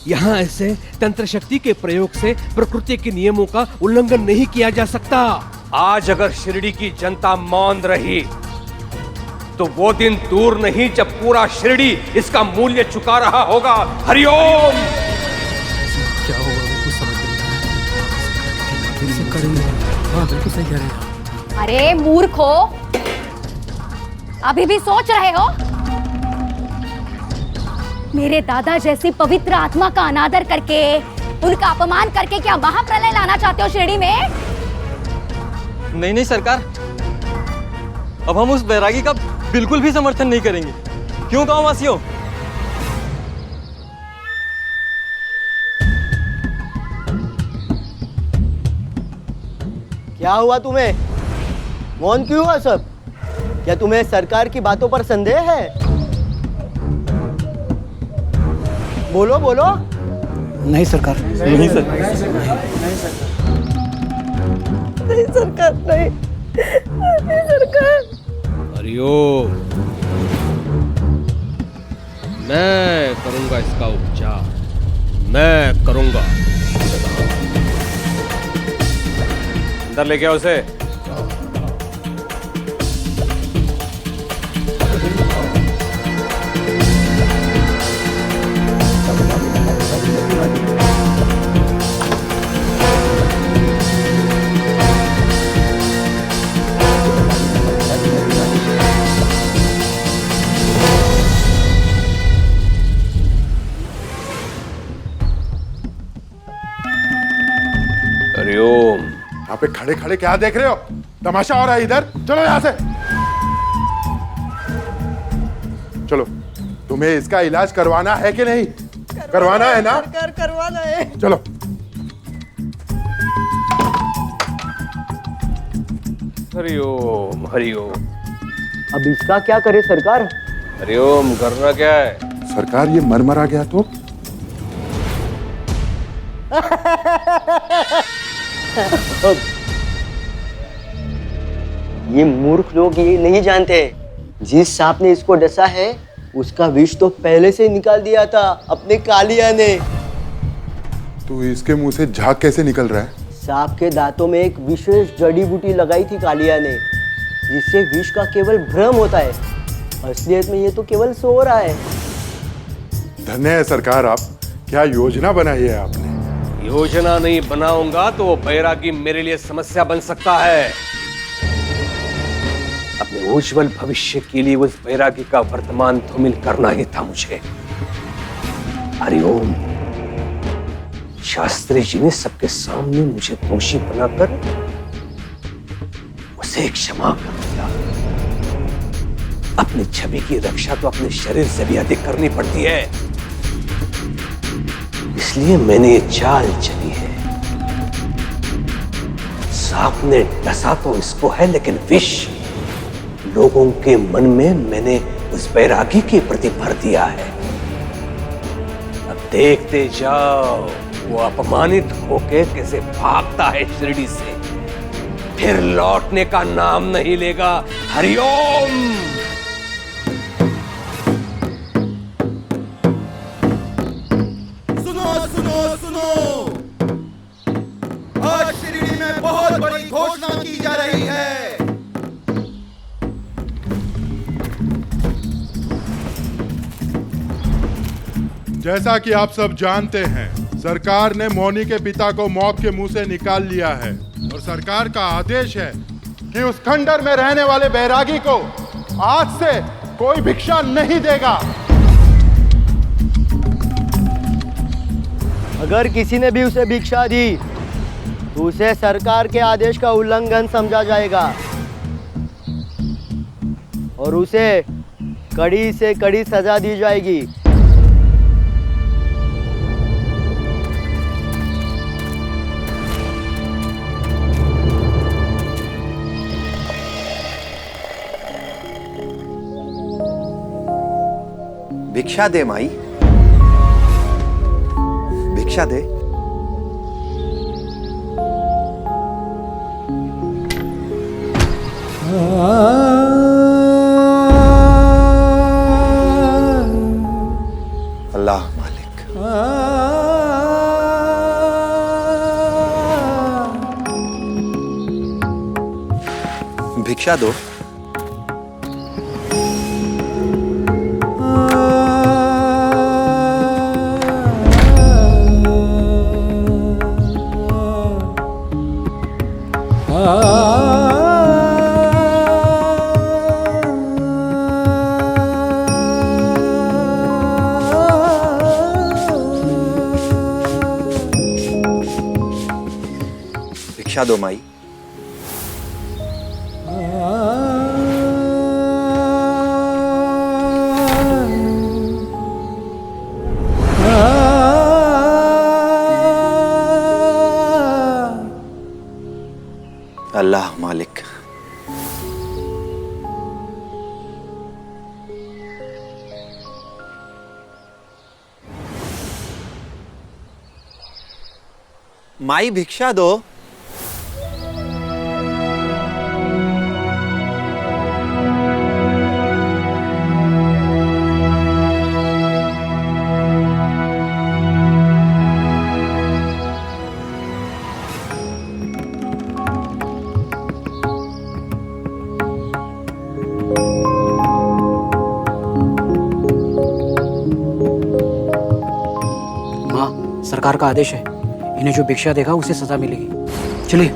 यहाँ ऐसे तंत्र शक्ति के प्रयोग से प्रकृति के नियमों का उल्लंघन नहीं किया जा सकता। आज अगर शिरडी की जनता मौन रही तो वो दिन दूर नहीं जब पूरा शिरडी इसका मूल्य चुका रहा होगा। हरिओम। क्या होगा बिल्कुल समझ नहीं आ रहा। हाँ बिल्कुल सही कह रहे हैं। अरे मूर्खो, अभी भी सोच रहे हो? मेरे दादा जैसी पवित्र आत्मा का अनादर करके, उनका अपमान करके क्या महाप्रलय लाना चाहते हो शिरडी में? नहीं नहीं सरकार, अब हम उस बैरागी का बिल्कुल भी समर्थन नहीं करेंगे। क्यों गांव वासियों? क्या हुआ तुम्हें? मौन क्यों हुआ सब? क्या तुम्हें सरकार की बातों पर संदेह है? बोलो बोलो। नहीं सरकार। नहीं सर। नहीं सरकार, नहीं सरकार। हरिओम। मैं करूंगा इसका उपचार, मैं करूंगा। अंदर लेके आओ उसे। हरिओम। यहाँ पे खड़े खड़े क्या देख रहे हो? तमाशा हो रहा है इधर। चलो यहाँ से। चलो, तुम्हें इसका इलाज करवाना है कि नहीं? करवाना है ना? करवाना है। चलो। हरिओम हरिओम। अब इसका क्या करे सरकार? हरिओम करना क्या है? सरकार ये मर आ गया तो? ये मूर्ख लोग ये नहीं जानते, जिस सांप ने इसको डसा है उसका विष तो पहले से निकाल दिया था अपने कालिया ने। तो इसके मुंह से झाग कैसे निकल रहा है? सांप के दांतों में एक विशेष जड़ी बूटी लगाई थी कालिया ने, जिससे विष का केवल भ्रम होता है, असलियत में ये तो केवल सो रहा है। धन्य है सरकार, आप क्या योजना बनाई है आपने? योजना नहीं बनाऊंगा तो वो बैरागी मेरे लिए समस्या बन सकता है। अपने उज्जवल भविष्य के लिए उस बैरागी का वर्तमान धूमिल करना ही था मुझे। हरिओम। शास्त्री जी ने सबके सामने मुझे दोषी बनाकर उसे क्षमा कर दिया। अपनी छवि की रक्षा तो अपने शरीर से भी अधिक करनी पड़ती है, इसलिए मैंने ये चाल चली है। सांप ने डसा तो इसको है, लेकिन विष लोगों के मन में मैंने उस बैरागी के प्रति भर दिया है। अब देखते जाओ वो अपमानित होके कैसे भागता है शिरडी से, फिर लौटने का नाम नहीं लेगा। हरिओम। आज शिरडी में बहुत बड़ी घोषणा की जा रही है। जैसा कि आप सब जानते हैं, सरकार ने मौनी के पिता को मौत के मुंह से निकाल लिया है और सरकार का आदेश है कि उस खंडर में रहने वाले बैरागी को आज से कोई भिक्षा नहीं देगा। अगर किसी ने भी उसे भिक्षा दी तो उसे सरकार के आदेश का उल्लंघन समझा जाएगा और उसे कड़ी से कड़ी सजा दी जाएगी। भिक्षा दे माई, भिक्षा दे। अल्लाह मालिक। भिक्षा दो। भिक्षा दो माई। अल्लाह मालिक। माई भिक्षा दो। माँ, सरकार का आदेश है, इन्हें जो भिक्षा देगा उसे सजा मिलेगी। चलिए।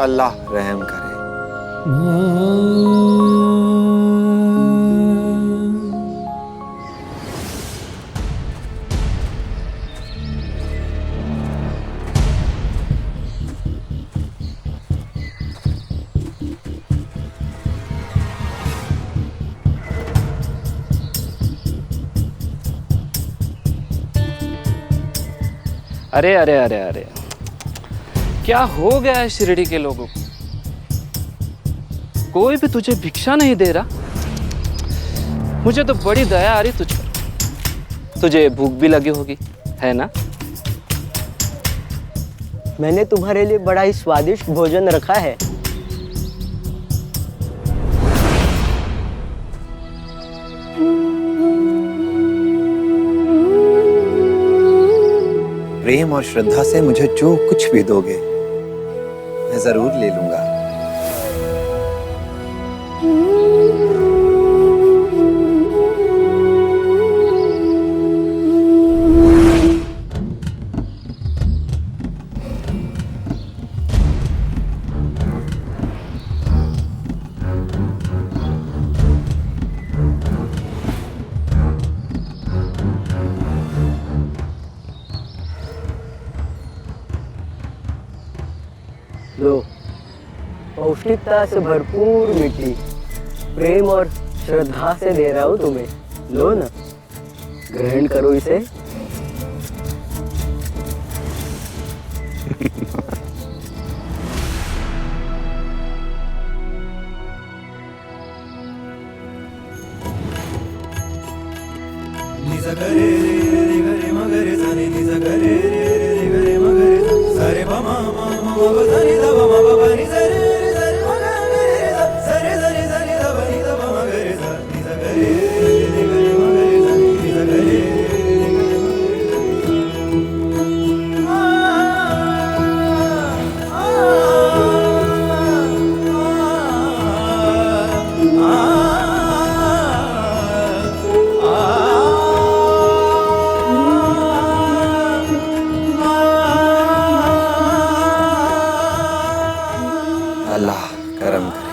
अल्लाह रहम करे। अरे अरे अरे अरे, क्या हो गया है शिरडी के लोगों को? कोई भी तुझे भिक्षा नहीं दे रहा। मुझे तो बड़ी दया आ रही तुझ पर। तुझे भूख भी लगी होगी, है ना? मैंने तुम्हारे लिए बड़ा ही स्वादिष्ट भोजन रखा है। प्रेम और श्रद्धा से मुझे जो कुछ भी दोगे मैं जरूर ले लूंगा। लो, पौष्टिकता से भरपूर मिट्टी, प्रेम और श्रद्धा से दे रहा हूं तुम्हें। लो ना, ग्रहण करो इसे। अल्लाह करम करे।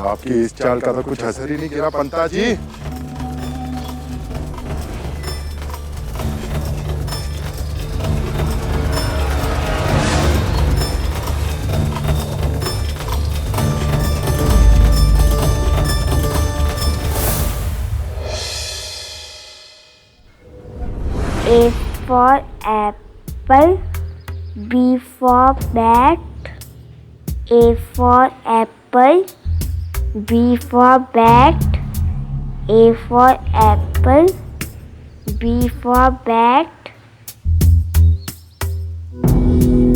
आपकी इस चाल का तो कुछ असर ही नहीं गिरा पंता जी। A for apple, B for bat, A for apple, B for bat, A for apple, B for bat.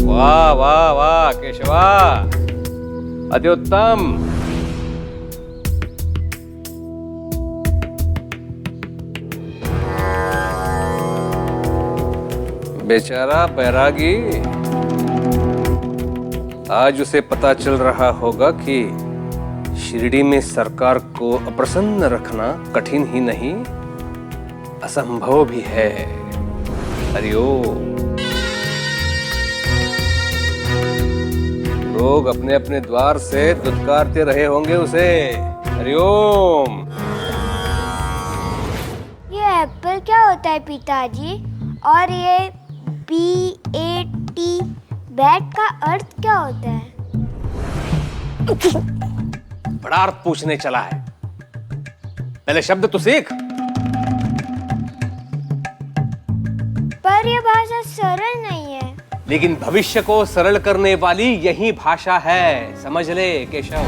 वाह वाह वाह केशवा, अति उत्तम। बेचारा बैरागी, आज उसे पता चल रहा होगा कि शिरडी में सरकार को अप्रसन्न रखना कठिन ही नहीं असंभव भी है। हरिओम। लोग अपने अपने द्वार से दुत्कारते रहे होंगे उसे। हरिओम। ये एप्पल क्या होता है पिताजी? और ये BAT बैट का अर्थ क्या होता है? बड़ा अर्थ पूछने चला है, पहले शब्द तो सीख। पर ये भाषा सरल नहीं है। लेकिन भविष्य को सरल करने वाली यही भाषा है, समझ ले केशव।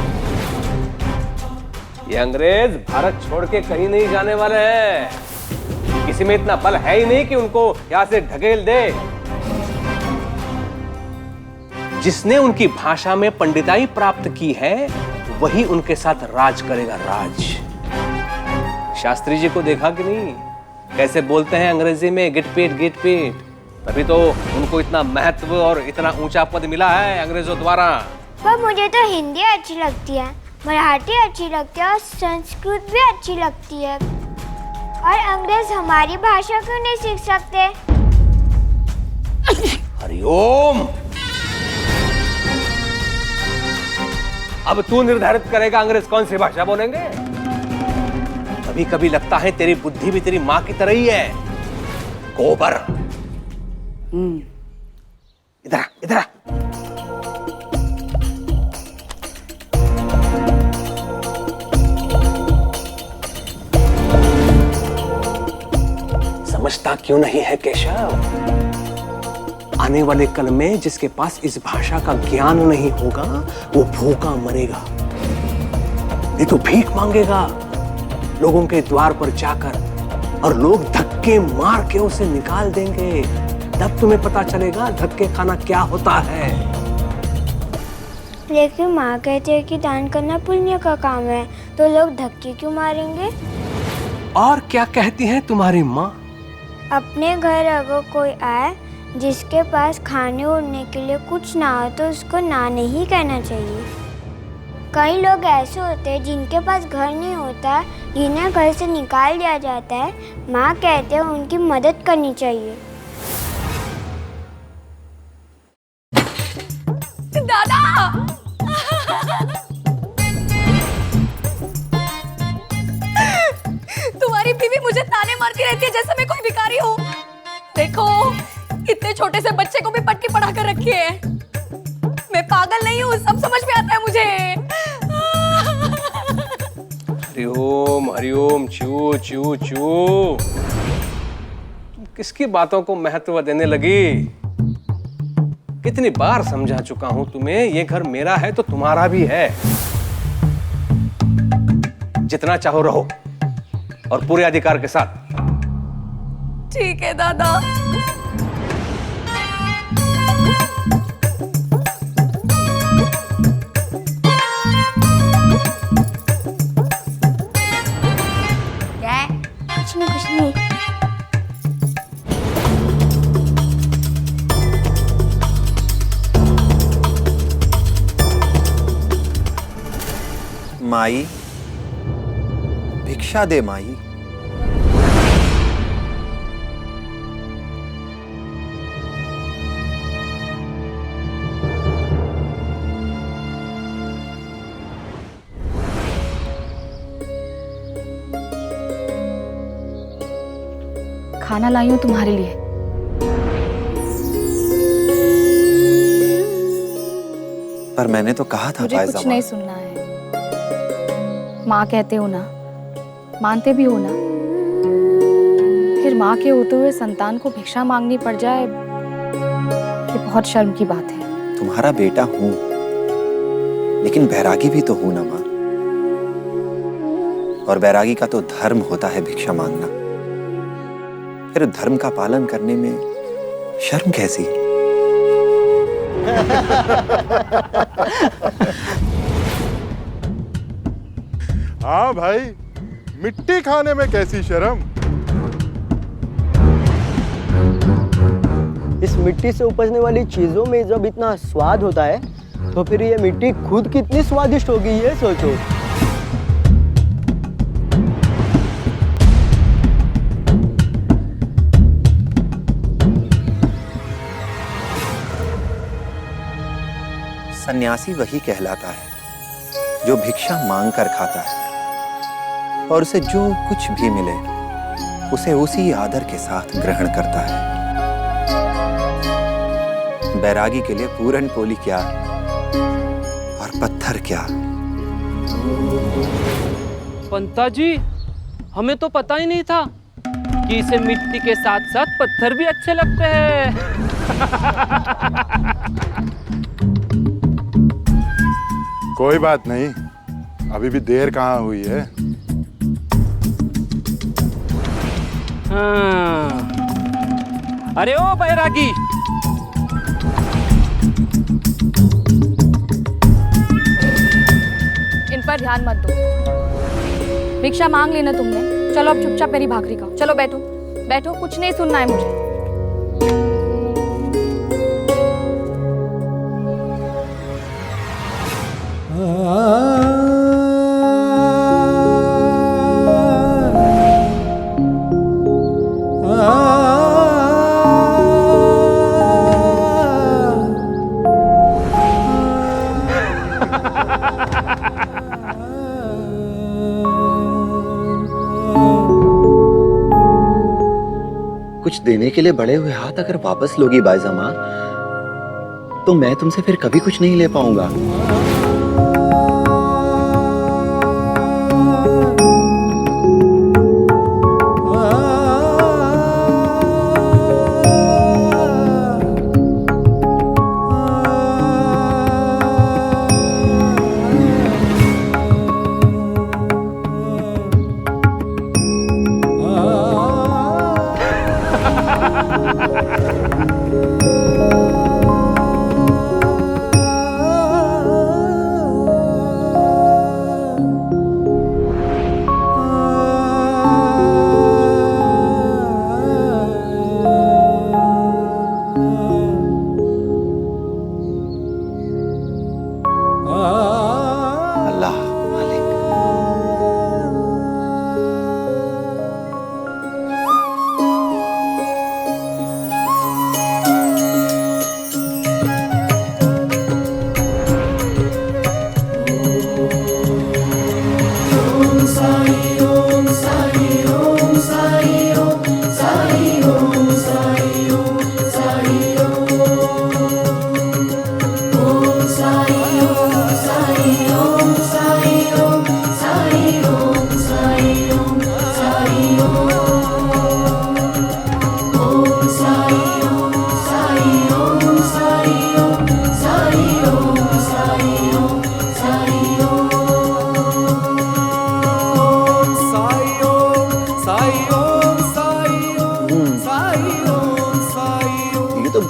ये अंग्रेज भारत छोड़ के कहीं नहीं जाने वाले हैं। किसी में इतना बल है ही नहीं कि उनको यहां से ढकेल दे। जिसने उनकी भाषा में पंडिताई प्राप्त की है वही उनके साथ राज करेगा, राज। शास्त्री जी को देखा कि नहीं, कैसे बोलते हैं अंग्रेजी में, गिट पीट गिट पीट। तभी तो उनको इतना महत्व और इतना ऊंचा पद मिला है अंग्रेजों द्वारा। पर मुझे तो हिंदी अच्छी लगती है, मराठी अच्छी लगती है और संस्कृत भी अच्छी लगती है। और अंग्रेज हमारी भाषा क्यों नहीं सीख सकते? हरिओम। अब तू निर्धारित करेगा अंग्रेज कौन सी भाषा बोलेंगे। कभी कभी लगता है तेरी बुद्धि भी तेरी माँ की तरह ही है। गोबर। इधर इधर। समझता क्यों नहीं है केशव? आने वाले कल में जिसके पास इस भाषा का ज्ञान नहीं होगा वो भूखा मरेगा, नहीं तो भीख मांगेगा लोगों के द्वार पर जाकर, और लोग धक्के मार के उसे निकाल देंगे। तब तुम्हें पता चलेगा धक्के खाना क्या होता है। लेकिन माँ कहती है कि दान करना पुण्य का काम है, तो लोग धक्के क्यों मारेंगे? और क्या कहती है तुम्हारी माँ? अपने घर अगर कोई आए जिसके पास खाने उड़ने के लिए कुछ ना हो तो उसको ना नहीं कहना चाहिए। कई लोग ऐसे होते हैं जिनके पास घर नहीं होता, जिन्हें घर से निकाल दिया जाता है। माँ कहते हैं उनकी मदद करनी चाहिए। दादा! तुम्हारी बीवी मुझे ताने मारती रहती है जैसे मैं कोई भिखारी हूँ। देखो, इतने छोटे से बच्चे को भी पट्टी पढ़ा कर रखी है। मैं पागल नहीं हूँ, सब समझ में आता है मुझे। हरिओम हरिओम। चू चू चू। किसकी बातों को महत्व देने लगी? कितनी बार समझा चुका हूं तुम्हें, ये घर मेरा है तो तुम्हारा भी है। जितना चाहो रहो और पूरे अधिकार के साथ। ठीक है दादा। क्या? कुछ नहीं कुछ नहीं। माई, भिक्षा दे माई। खाना लाई हूँ तुम्हारे लिए। पर मैंने तो कहा था मुझे कुछ नहीं सुनना है। माँ कहते हो ना, मानते भी हो ना, फिर माँ के होते हुए संतान को भिक्षा मांगनी पड़ जाए, ये बहुत शर्म की बात है। तुम्हारा बेटा हूं, लेकिन बैरागी भी तो हूं ना माँ। और बैरागी का तो धर्म होता है भिक्षा मांगना। फिर धर्म का पालन करने में शर्म कैसी? हाँ भाई, मिट्टी खाने में कैसी शर्म। इस मिट्टी से उपजने वाली चीजों में जब इतना स्वाद होता है तो फिर ये मिट्टी खुद कितनी स्वादिष्ट होगी ये सोचो। सन्यासी वही कहलाता है जो भिक्षा मांग कर खाता है और उसे जो कुछ भी मिले उसे उसी आदर के साथ ग्रहण करता है। बैरागी के लिए पूरन पोली क्या और पत्थर क्या। पंता जी, हमें तो पता ही नहीं था कि इसे मिट्टी के साथ साथ पत्थर भी अच्छे लगते हैं। कोई बात नहीं, अभी भी देर कहाँ हुई है। हाँ। अरे ओ बैरागी, इन पर ध्यान मत दो। भिक्षा मांग लेना तुमने, चलो अब चुपचाप मेरी भाकरी खाओ। चलो बैठो बैठो, कुछ नहीं सुनना है मुझे। कुछ देने के लिए बढ़े हुए हाथ अगर वापस लोगी बाईजामा, तो मैं तुमसे फिर कभी कुछ नहीं ले पाऊंगा।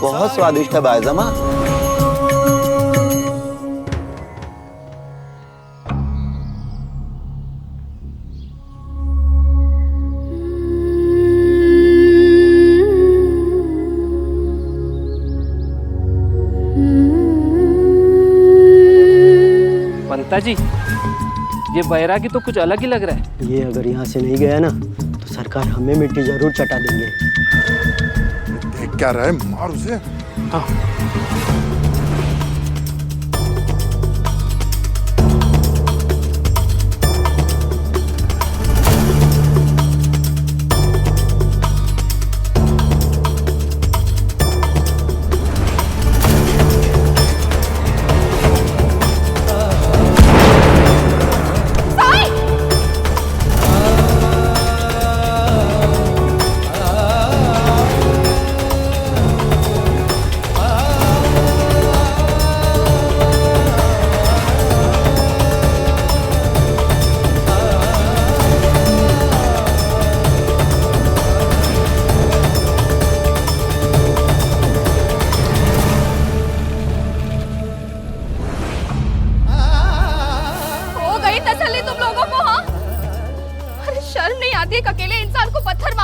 बहुत स्वादिष्ट है बाईजामा। पंता जी, ये बैरागी तो कुछ अलग ही लग रहा है। ये अगर यहाँ से नहीं गया ना तो सरकार हमें मिट्टी जरूर चटा देंगे। देख क्या रहा है, मार उसे। हाँ।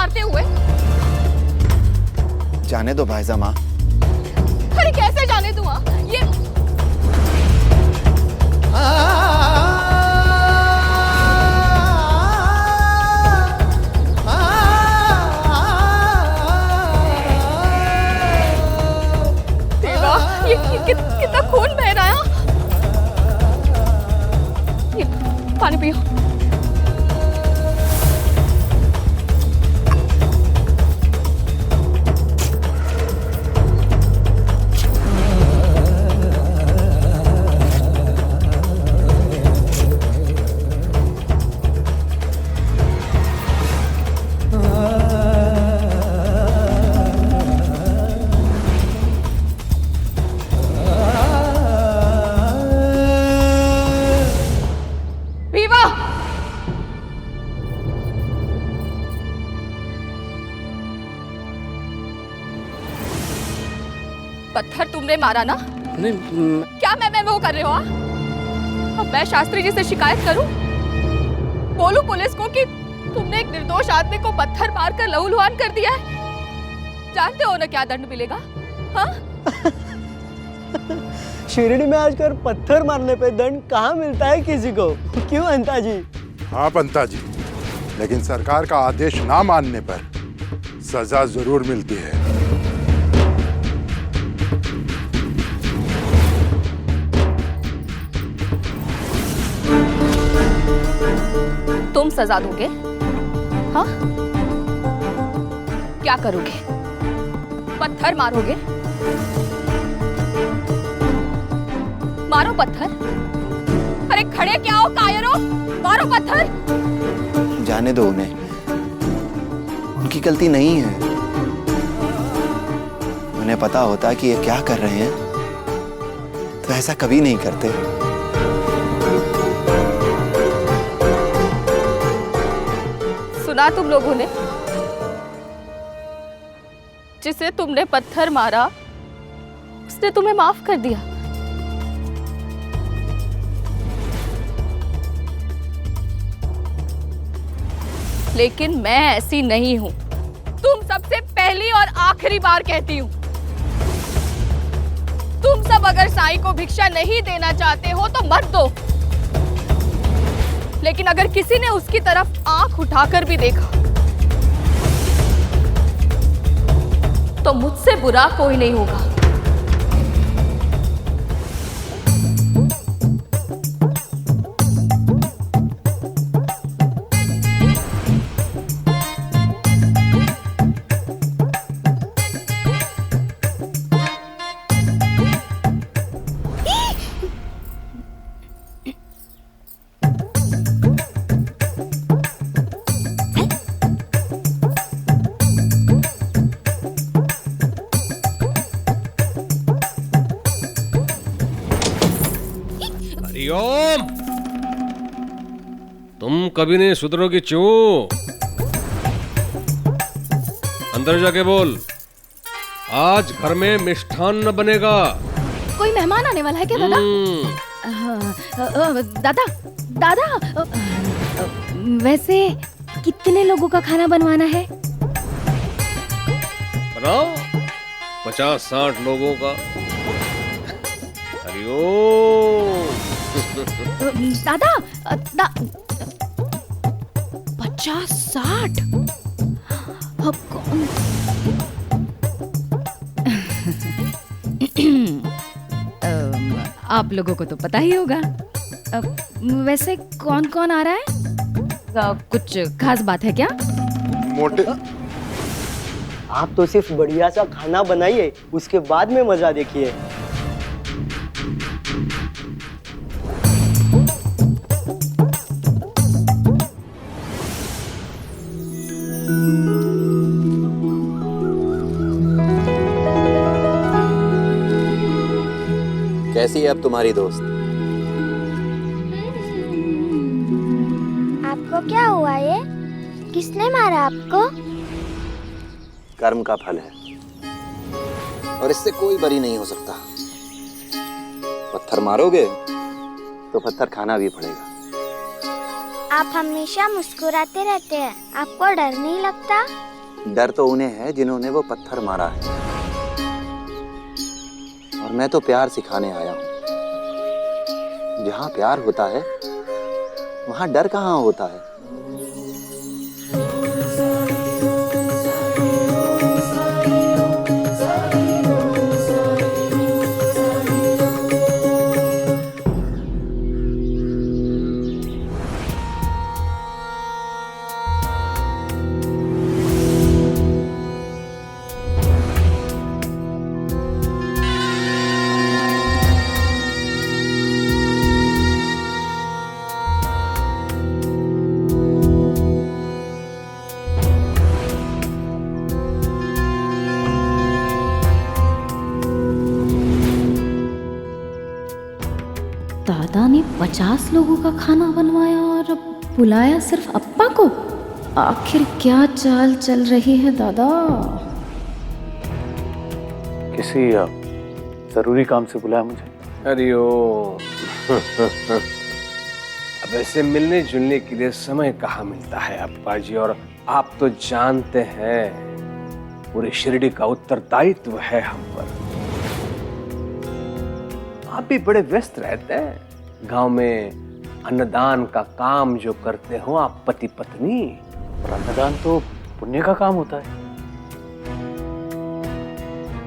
मारते हुए? जाने दो भाईजा माँ। अरे कैसे जाने दूँ? ये देवा, ये कितना खून बह रहा है। ये पानी पियो। पत्थर तुमने मारा ना? नहीं क्या मैं वो कर रहे हो? अब मैं शास्त्री जी से शिकायत करूं? बोलूं पुलिस को कि तुमने एक निर्दोष आदमी को पत्थर मारकर लहूलुहान कर दिया है? जानते हो ना क्या दंड मिलेगा? हाँ? शिरडी में आजकल पत्थर मारने पे दंड कहाँ मिलता है किसी को? क्यों अंता जी? हाँ पंता जी, लेकिन सरकार का आदेश ना मानने पर सजा जरूर मिलती है। तुम सजा दोगे? हाँ? क्या करोगे? पत्थर मारोगे? मारो पत्थर। अरे खड़े क्या हो कायरो? मारो पत्थर। जाने दो उन्हें, उनकी गलती नहीं है। उन्हें पता होता कि ये क्या कर रहे हैं तो ऐसा कभी नहीं करते। सुना तुम लोगों ने? जिसे तुमने पत्थर मारा उसने तुम्हें माफ कर दिया। लेकिन मैं ऐसी नहीं हूं। तुम सबसे पहली और आखिरी बार कहती हूं, तुम सब अगर साईं को भिक्षा नहीं देना चाहते हो तो मत दो। लेकिन अगर किसी ने उसकी तरफ आंख उठाकर भी देखा तो मुझसे बुरा कोई नहीं होगा। हरिओम, तुम कभी नहीं सुधरोगी क्यों? अंदर जाके बोल, आज घर में मिष्ठान्न बनेगा। कोई मेहमान आने वाला है क्या दादा? दादा दादा, वैसे कितने लोगों का खाना बनवाना है? बनाओ, 50-60 लोगों का। हरिओम। दादा 50-60? अब कौन? आप लोगों को तो पता ही होगा। वैसे कौन कौन आ रहा है? कुछ खास बात है क्या? मोटे आप तो सिर्फ बढ़िया सा खाना बनाइए, उसके बाद में मजा देखिए। कैसी है अब तुम्हारी दोस्त? आपको क्या हुआ ये? किसने मारा आपको? कर्म का फल है और इससे कोई बरी नहीं हो सकता। पत्थर मारोगे तो पत्थर खाना भी पड़ेगा। आप हमेशा मुस्कुराते रहते हैं, आपको डर नहीं लगता? डर तो उन्हें है जिन्होंने वो पत्थर मारा है, और मैं तो प्यार सिखाने आया हूं। जहां प्यार होता है वहां डर कहां होता है। दादा ने 50 लोगों का खाना बनवाया और बुलाया सिर्फ अप्पा को। आखिर क्या चाल चल रही है दादा? किसी जरूरी काम से बुलाया मुझे। अरे ओ अब ऐसे मिलने जुलने के लिए समय कहाँ मिलता है अप्पा जी, और आप तो जानते हैं पूरे शिरडी का उत्तरदायित्व है हम पर। आप भी बड़े व्यस्त रहते हैं गांव में, अन्नदान का काम जो करते हो आप पति पत्नी। और अन्नदान तो पुण्य का काम होता है।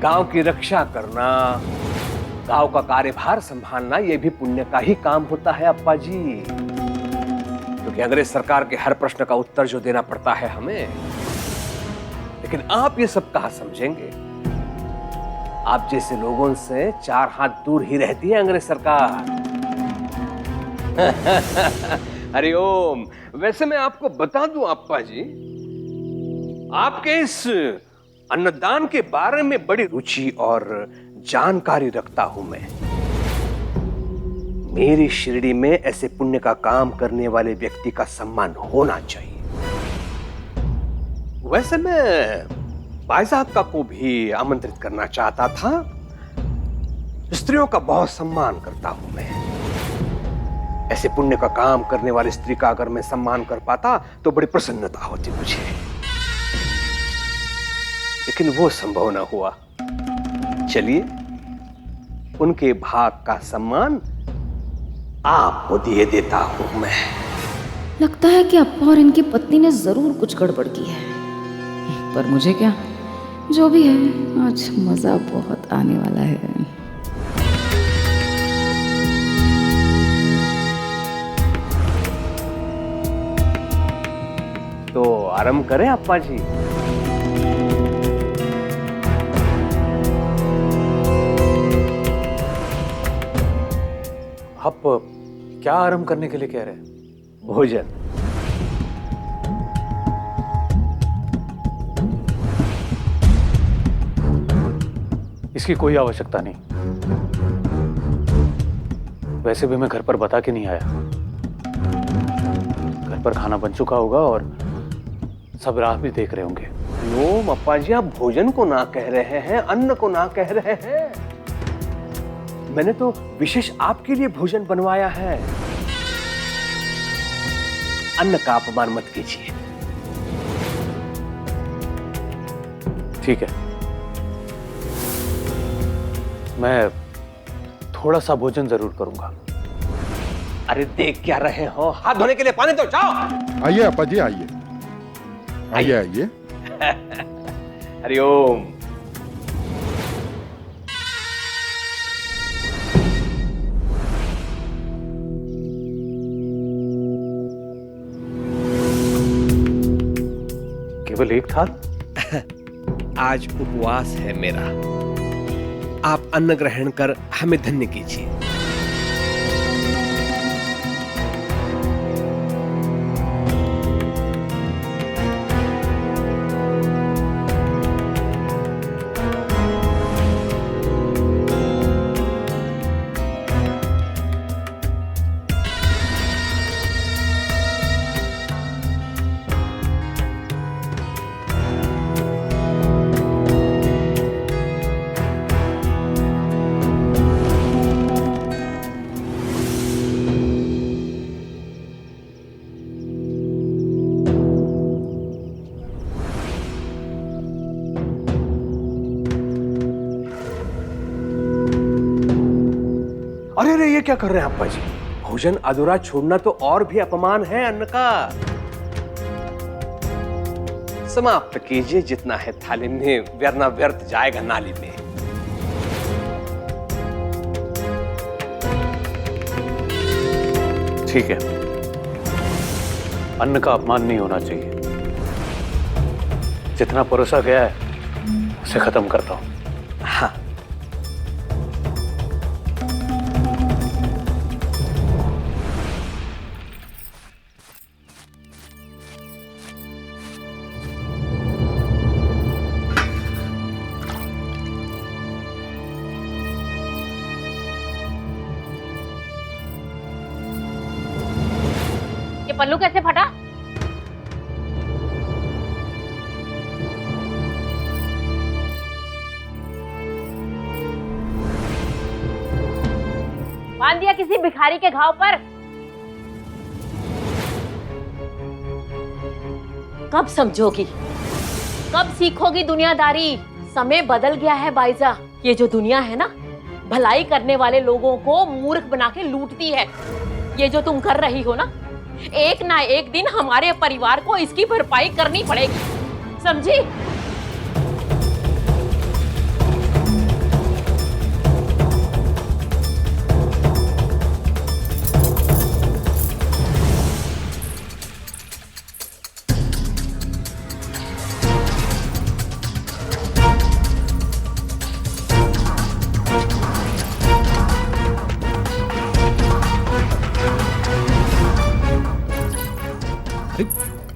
गांव की रक्षा करना, गांव का कार्यभार संभालना, यह भी पुण्य का ही काम होता है अप्पा जी। क्योंकि अंग्रेज सरकार के हर प्रश्न का उत्तर जो देना पड़ता है हमें, लेकिन आप ये सब कहाँ समझेंगे। आप जैसे लोगों से 4 हाथ दूर ही रहती है अंग्रेज सरकार। हरि ओम। वैसे मैं आपको बता दूं अप्पा जी, आपके इस अन्नदान के बारे में बड़ी रुचि और जानकारी रखता हूं मैं। मेरी शिरडी में ऐसे पुण्य का काम करने वाले व्यक्ति का सम्मान होना चाहिए। वैसे मैं भाई साहब का को भी आमंत्रित करना चाहता था। स्त्रियों का बहुत सम्मान करता हूं मैं। ऐसे पुण्य का काम करने वाली स्त्री का अगर मैं सम्मान कर पाता तो बड़ी प्रसन्नता होती मुझे, लेकिन वो संभव न हुआ। चलिए, उनके भाग का सम्मान आपको दिए देता हूं मैं। लगता है कि अप्पा और इनकी पत्नी ने जरूर कुछ गड़बड़ की है, पर मुझे क्या, जो भी है, आज मजा बहुत आने वाला है। तो आरंभ करें अप्पा जी। आप क्या आरंभ करने के लिए कह रहे हैं? भोजन। इसकी कोई आवश्यकता नहीं। वैसे भी मैं घर पर बता के नहीं आया। घर पर खाना बन चुका होगा और सब राह भी देख रहे होंगे। नो अप्पा जी, आप भोजन को ना कह रहे हैं, अन्न को ना कह रहे हैं। मैंने तो विशेष आपके लिए भोजन बनवाया है। अन्न का अपमान मत कीजिए। ठीक है, मैं थोड़ा सा भोजन जरूर करूंगा। अरे देख क्या रहे हो, हाथ धोने के लिए पानी तो जाओ। आइए अप्पा जी, आइए आइए आइए। हरि ओम। केवल एक थाल? आज उपवास है मेरा। आप अन्न ग्रहण कर हमें धन्य कीजिए। अरे अरे, ये क्या कर रहे हैं अप्पा जी? भोजन अधूरा छोड़ना तो और भी अपमान है अन्न का। समाप्त कीजिए, जितना है थाली में, वरना व्यर्थ जाएगा नाली में। ठीक है, अन्न का अपमान नहीं होना चाहिए। जितना परोसा गया है उसे खत्म करता हूं। हाँ। ये पल्लू कैसे फटा? बांध दिया किसी भिखारी के घाव पर? कब समझोगी, कब सीखोगी दुनियादारी? समय बदल गया है बाइजा। ये जो दुनिया है ना, भलाई करने वाले लोगों को मूर्ख बना के लूटती है। ये जो तुम कर रही हो ना, एक ना एक दिन हमारे परिवार को इसकी भरपाई करनी पड़ेगी, समझी?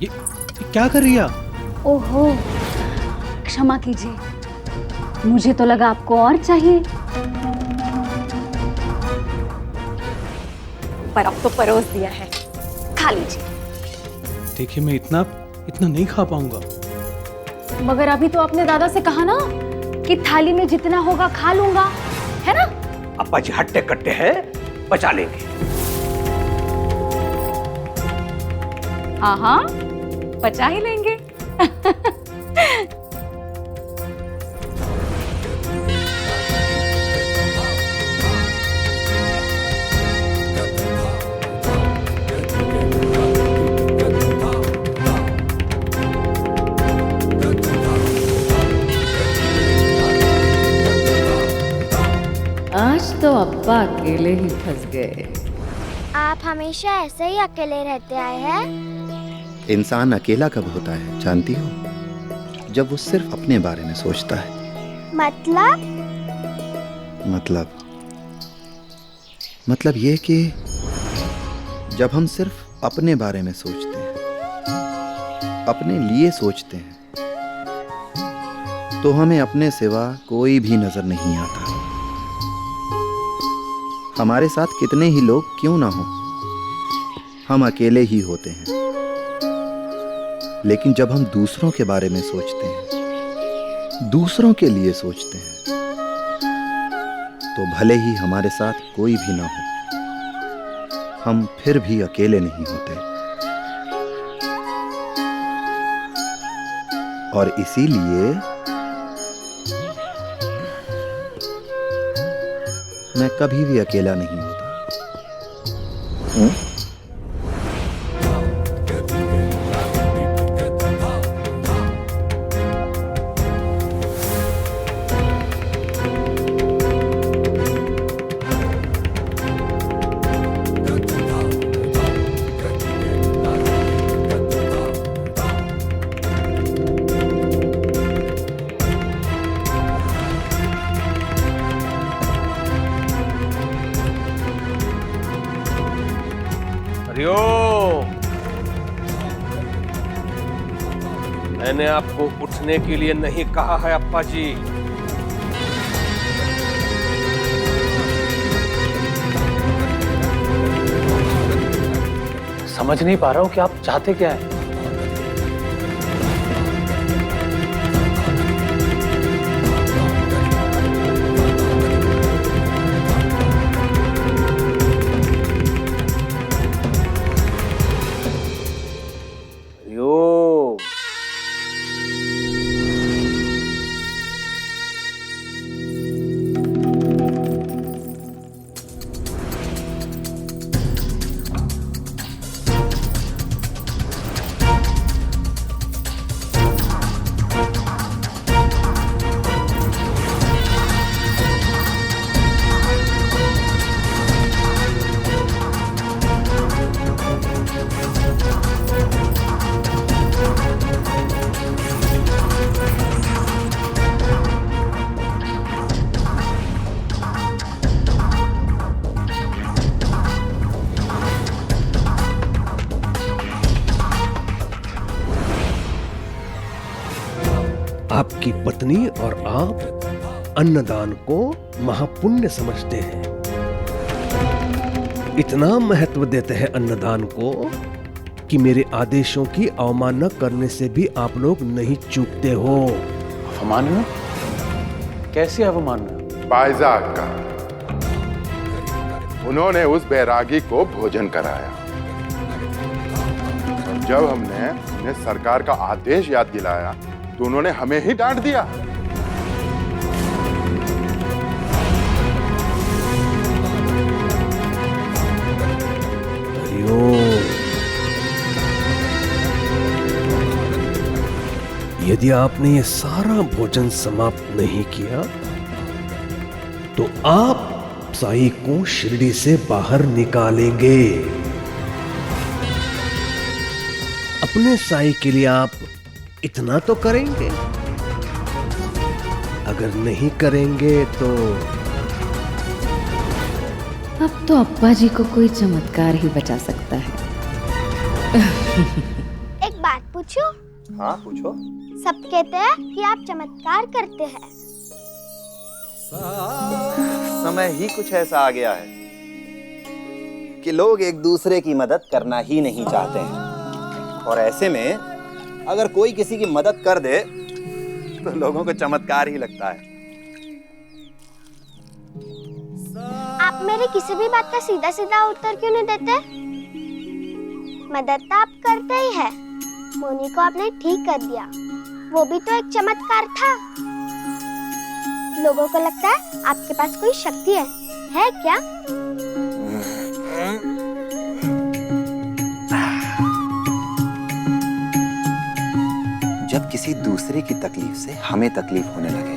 ये क्या कर रही है? ओहो, क्षमा कीजिए, मुझे तो लगा आपको और चाहिए। पर अब तो परोस दिया है, खा लीजिए। देखिए, मैं इतना नहीं खा पाऊंगा। मगर अभी तो आपने दादा से कहा ना कि थाली में जितना होगा खा लूंगा, है ना? अप्पा जी हट्टे कट्टे हैं, बचा लेंगे। हाँ हाँ, बचा ही लेंगे। आज तो अब्बा अकेले ही फंस गए। आप हमेशा ऐसे ही अकेले रहते आए हैं? इंसान अकेला कब होता है जानती हो? जब वो सिर्फ अपने बारे में सोचता है। मतलब ये कि जब हम सिर्फ अपने बारे में सोचते हैं, अपने लिए सोचते हैं, तो हमें अपने सिवा कोई भी नजर नहीं आता। हमारे साथ कितने ही लोग क्यों ना हो, हम अकेले ही होते हैं। लेकिन जब हम दूसरों के बारे में सोचते हैं, दूसरों के लिए सोचते हैं, तो भले ही हमारे साथ कोई भी ना हो, हम फिर भी अकेले नहीं होते। और इसीलिए मैं कभी भी अकेला नहीं होता। मैंने आपको उठने के लिए नहीं कहा है अप्पा जी। समझ नहीं पा रहा हूं कि आप चाहते क्या है। आपकी पत्नी और आप अन्नदान को महापुण्य समझते हैं, इतना महत्व देते हैं अन्नदान को कि मेरे आदेशों की अवमानना करने से भी आप लोग नहीं चूकते हो। अवमानना? कैसी अवमानना? बाइजाग का उन्होंने उस बैरागी को भोजन कराया और जब हमने उन्हें सरकार का आदेश याद दिलाया तो उन्होंने हमें ही डांट दिया। यदि आपने ये सारा भोजन समाप्त नहीं किया तो आप साई को शिरडी से बाहर निकालेंगे। अपने साई के लिए आप इतना तो करेंगे, अगर नहीं करेंगे तो अब तो अप्पा जी को कोई चमत्कार ही बचा सकता है। एक बात पूछूं? हाँ पूछो। सब कहते हैं कि आप चमत्कार करते हैं। समय ही कुछ ऐसा आ गया है कि लोग एक दूसरे की मदद करना ही नहीं चाहते हैं, और ऐसे में अगर कोई किसी की मदद कर दे तो लोगों को चमत्कार ही लगता है। आप मेरी किसी भी बात का सीधा सीधा उत्तर क्यों नहीं देते? मदद तो आप करते ही है। मोनी को आपने ठीक कर दिया, वो भी तो एक चमत्कार था। लोगों को लगता है आपके पास कोई शक्ति है क्या? जब किसी दूसरे की तकलीफ से हमें तकलीफ होने लगे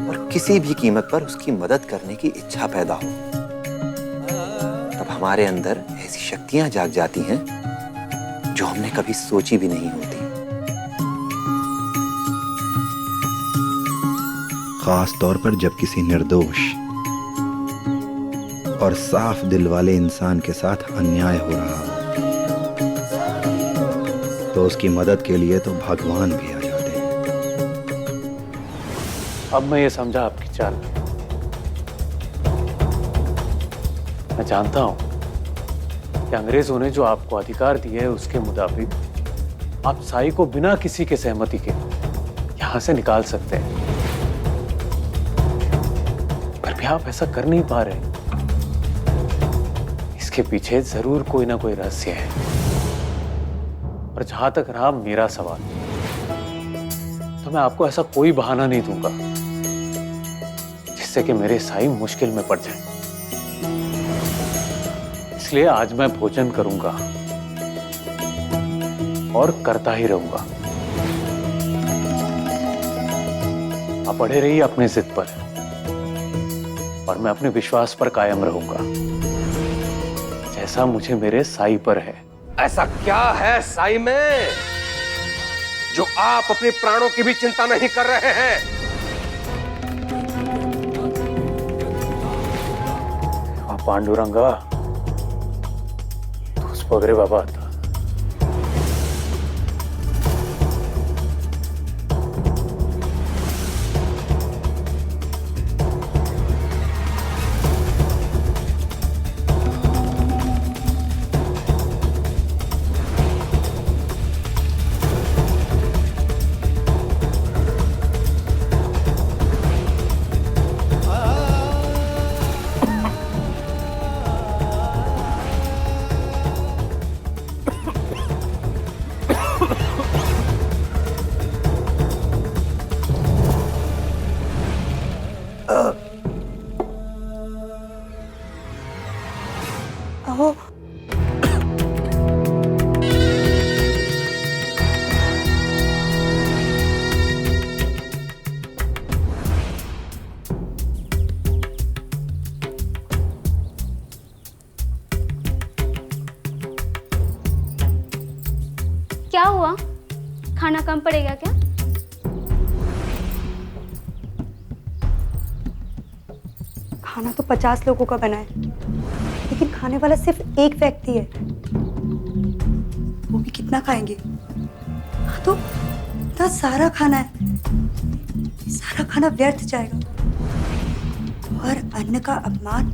और किसी भी कीमत पर उसकी मदद करने की इच्छा पैदा हो, तब हमारे अंदर ऐसी शक्तियां जाग जाती हैं जो हमने कभी सोची भी नहीं होती। खास तौर पर जब किसी निर्दोष और साफ दिल वाले इंसान के साथ अन्याय हो रहा हो, तो उसकी मदद के लिए तो भगवान भी आ जाते हैं। अब मैं ये समझा आपकी चाल। मैं जानता हूं कि अंग्रेजों ने जो आपको अधिकार दिए है उसके मुताबिक आप साई को बिना किसी के सहमति के यहां से निकाल सकते हैं, पर भी आप ऐसा कर नहीं पा रहे। इसके पीछे जरूर कोई ना कोई रहस्य है। और जहां तक रहा मेरा सवाल, तो मैं आपको ऐसा कोई बहाना नहीं दूंगा जिससे कि मेरे साई मुश्किल में पड़ जाए। इसलिए आज मैं भोजन करूंगा और करता ही रहूंगा। आप अड़े रहिए अपने जिद पर और मैं अपने विश्वास पर कायम रहूंगा, जैसा मुझे मेरे साई पर है। ऐसा क्या है साई में जो आप अपने प्राणों की भी चिंता नहीं कर रहे हैं? पांडुरंगा, तूच बघ रे बाबा आता. क्या हुआ? खाना कम पड़ेगा क्या? खाना तो 50 लोगों का बना है, लेकिन खाने वाला सिर्फ एक व्यक्ति है। वो भी कितना खाएंगे? हाँ तो इतना सारा खाना है, सारा खाना व्यर्थ जाएगा और अन्न का अपमान।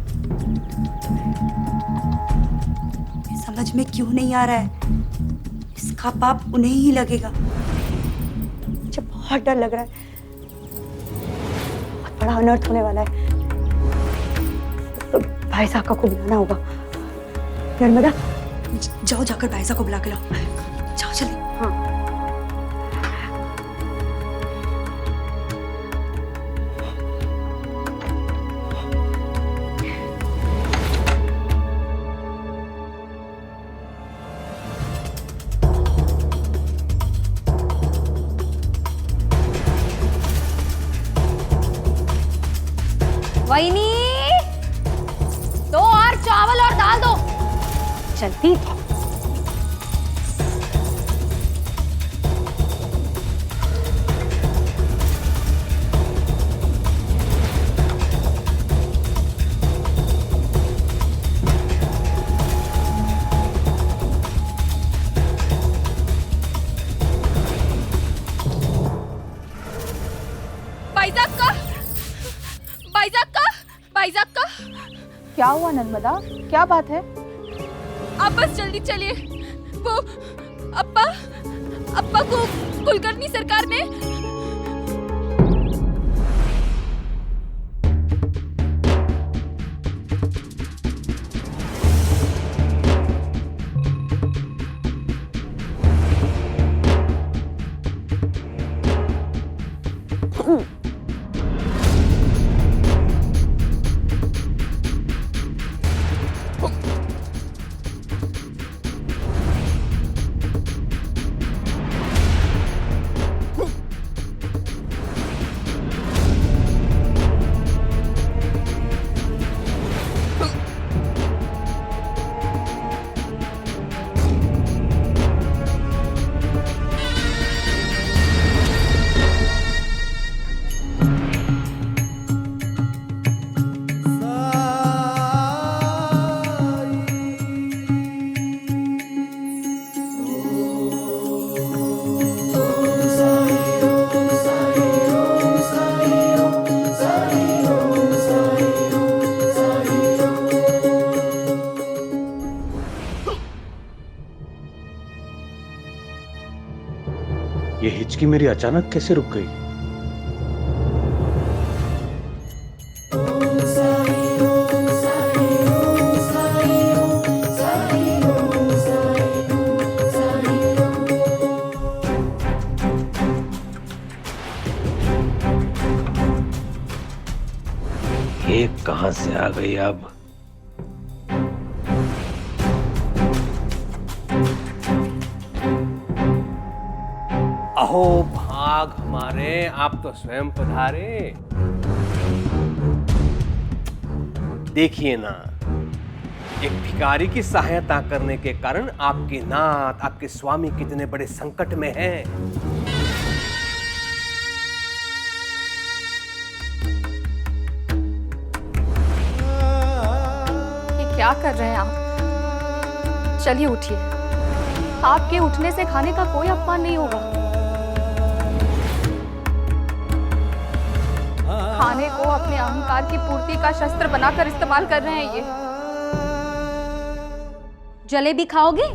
समझ में क्यों नहीं आ रहा है, इसका पाप उन्हें ही लगेगा। मुझे बहुत डर लग रहा है, बहुत बड़ा अनर्थ होने वाला है। तो भाई साहब को बुलाना होगा। नर्मदा, जाओ जाकर भाई साहब को बुला के लाओ। जाओ जल्दी। हाँ। वहीनी, 2 और चावल और दाल दो। चलती भाईजाक का क्या हुआ नर्मदा, क्या बात है? आप बस जल्दी चलिए। वो अप्पा को कुलकर्णी सरकार ने ये हिचकी मेरी अचानक कैसे रुक गई? ये कहां से आ गई अब? अहो भाग हमारे, आप तो स्वयं पधारे। देखिए ना, एक भिखारी की सहायता करने के कारण आपके नाथ, आपके स्वामी कितने बड़े संकट में हैं। ये क्या कर रहे हैं आप? चलिए उठिए, आपके उठने से खाने का कोई अपमान नहीं होगा। खाने को अपने अहंकार की पूर्ति का शस्त्र बनाकर इस्तेमाल कर रहे हैं ये। जलेबी खाओगे?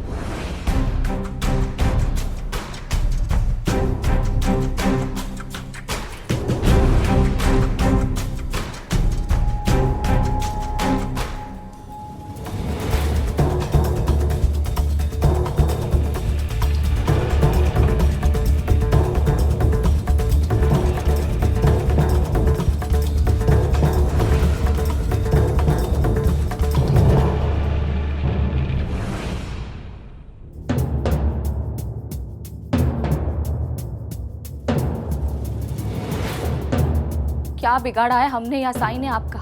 क्या बिगाड़ा है हमने या साईं ने आपका?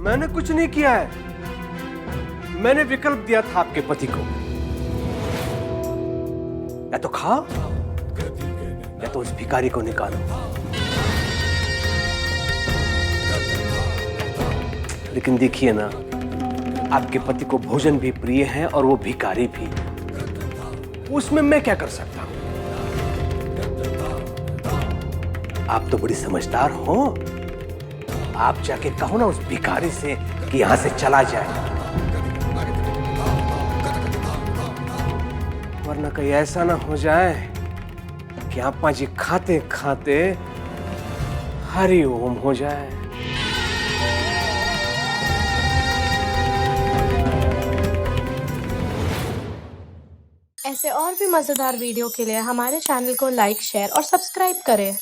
मैंने कुछ नहीं किया है। मैंने विकल्प दिया था आपके पति को, या तो खाओ या तो उस भिखारी को निकालो। लेकिन देखिए ना, आपके पति को भोजन भी प्रिय है और वो भिखारी भी। उसमें मैं क्या कर सकता हूं? आप तो बड़ी समझदार हो। आप जाके कहो ना उस भिखारी से कि यहां से चला जाए, वरना कहीं ऐसा ना हो जाए कि आपा जी खाते खाते हरि ओम हो जाए। ऐसे और भी मजेदार वीडियो के लिए हमारे चैनल को लाइक, शेयर और सब्सक्राइब करें।